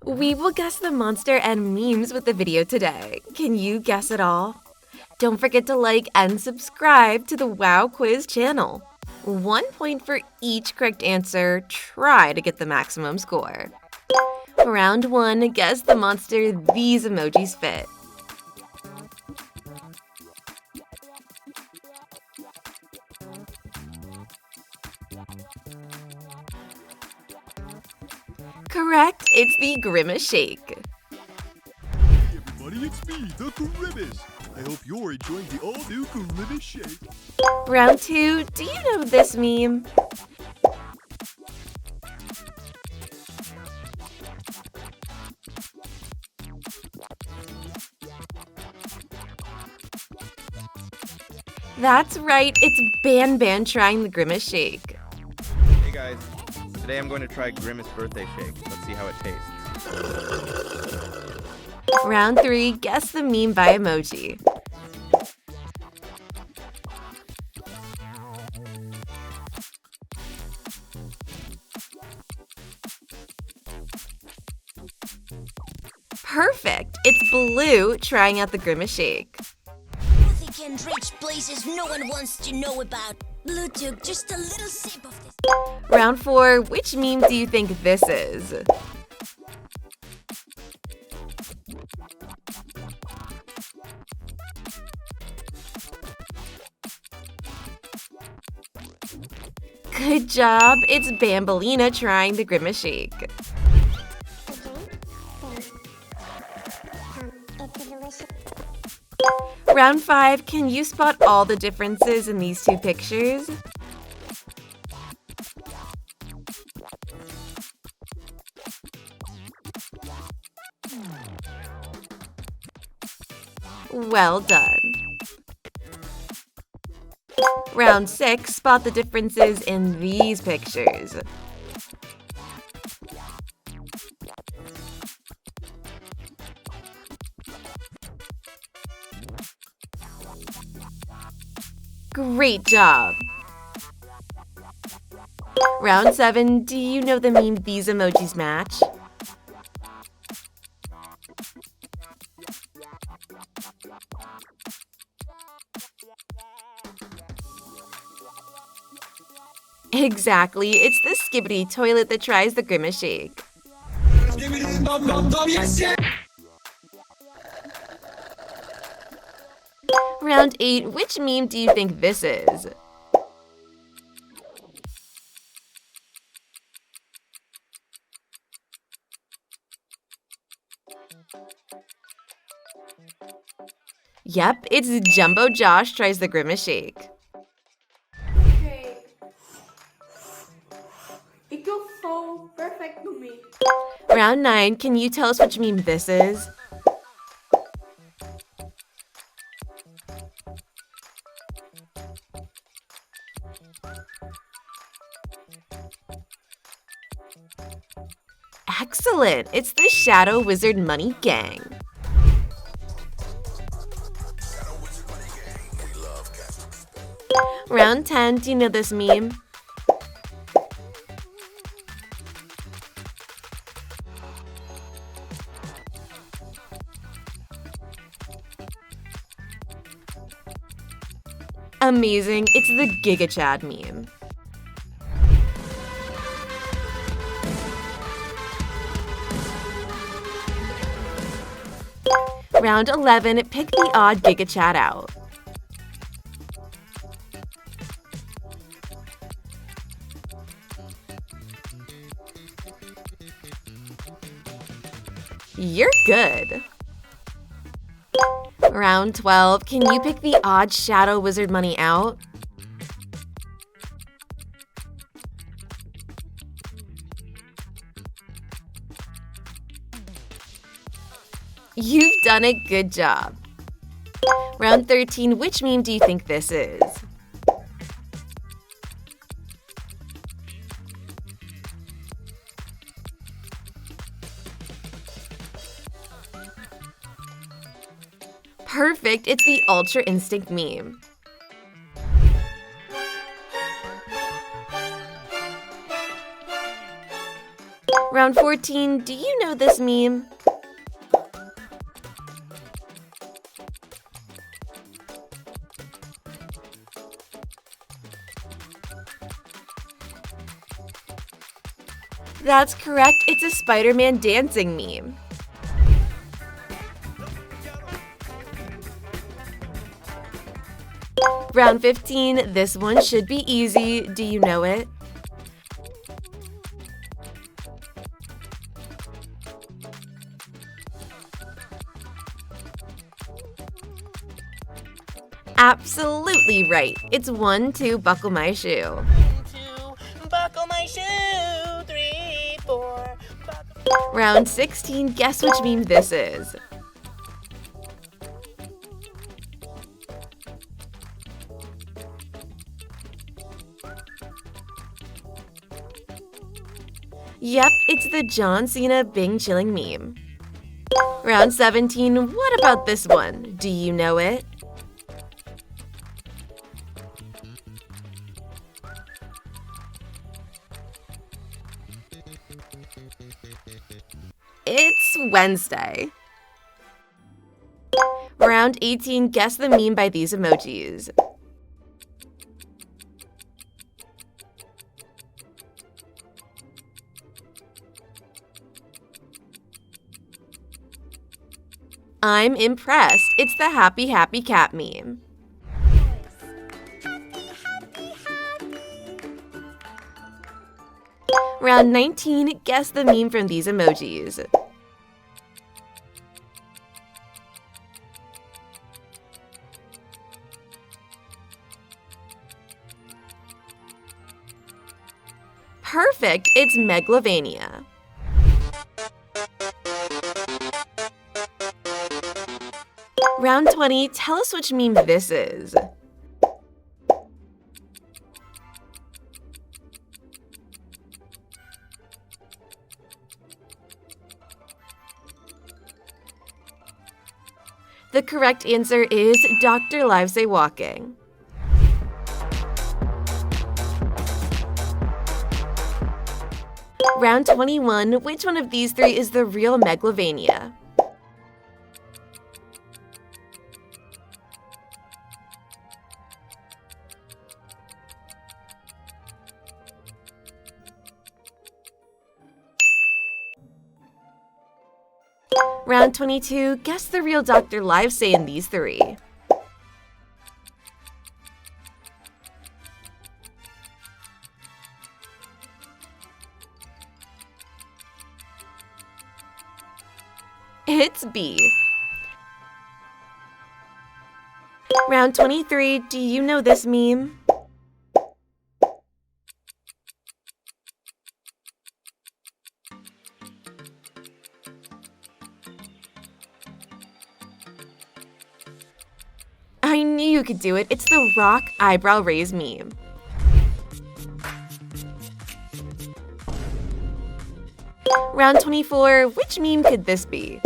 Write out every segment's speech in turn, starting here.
We will guess the monster and memes with the video today. Can you guess it all? Don't forget to like and subscribe to the Wow Quiz channel. 1 point for each correct answer. Try to get the maximum score. Round 1, guess the monster these emojis fit. Correct, it's the Grimace Shake. Hey everybody, it's me, the Grimace. I hope you're enjoying the all-new Grimace Shake. Round 2, do you know this meme? That's right, it's Ban trying the Grimace Shake. Hey guys, today I'm going to try Grimace birthday shake. Let's see how it tastes. Round 3, guess the meme by emoji. Perfect! It's Blue trying out the Grimace Shake. They can reach places no one wants to know about. Blue took just a little sip of this. Round 4, which meme do you think this is? Good job! It's Bambolina trying the Grimace Shake. Round 5, can you spot all the differences in these two pictures? Well done. Round 6, spot the differences in these pictures. Great job! Round 7, do you know the meme these emojis match? Exactly, it's the Skibidi Toilet that tries the Grimace Shake. Round 8, which meme do you think this is? Yep, it's Jumbo Josh tries the Grimace Shake. Okay. It goes so perfect to me. Round 9, can you tell us which meme this is? Excellent! It's the Shadow Wizard Money Gang. Round 10, do you know this meme? Amazing, it's the Giga Chad meme. Round 11, pick the odd Giga Chad out. You're good! Round 12, can you pick the odd Shadow Wizard money out? You've done a good job! Round 13, which meme do you think this is? Perfect, it's the Ultra Instinct meme. Round 14, do you know this meme? That's correct, it's a Spider-Man dancing meme. Round 15, this one should be easy. Do you know it? Absolutely right. It's 1, 2, buckle my shoe. 2, buckle my shoe. 3, 4, buckle. Round 16, guess which meme this is. Yep, it's the John Cena Bing chilling meme. Round 17, what about this one? Do you know it? It's Wednesday. Round 18, guess the meme by these emojis. I'm impressed. It's the Happy Happy Cat meme. Round 19, guess the meme from these emojis. Perfect, it's Megalovania. Round 20, tell us which meme this is. The correct answer is Dr. Livesay Walking. Round 21, which one of these three is the real Megalovania? Round 22, guess the real Dr. Livesay in these three. It's B. Round 23, do you know this meme? I knew you could do it. It's the Rock Eyebrow Raise meme. Round 24, which meme could this be?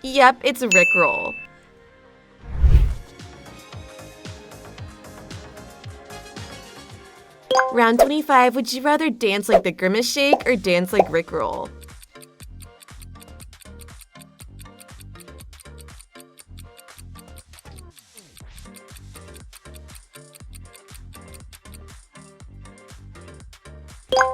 Yep, it's Rickroll. Round 25, would you rather dance like the Grimace Shake or dance like Rickroll?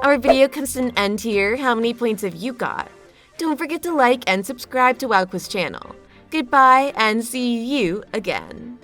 Our video comes to an end here. How many points have you got? Don't forget to like and subscribe to Wow Quiz channel. Goodbye and see you again.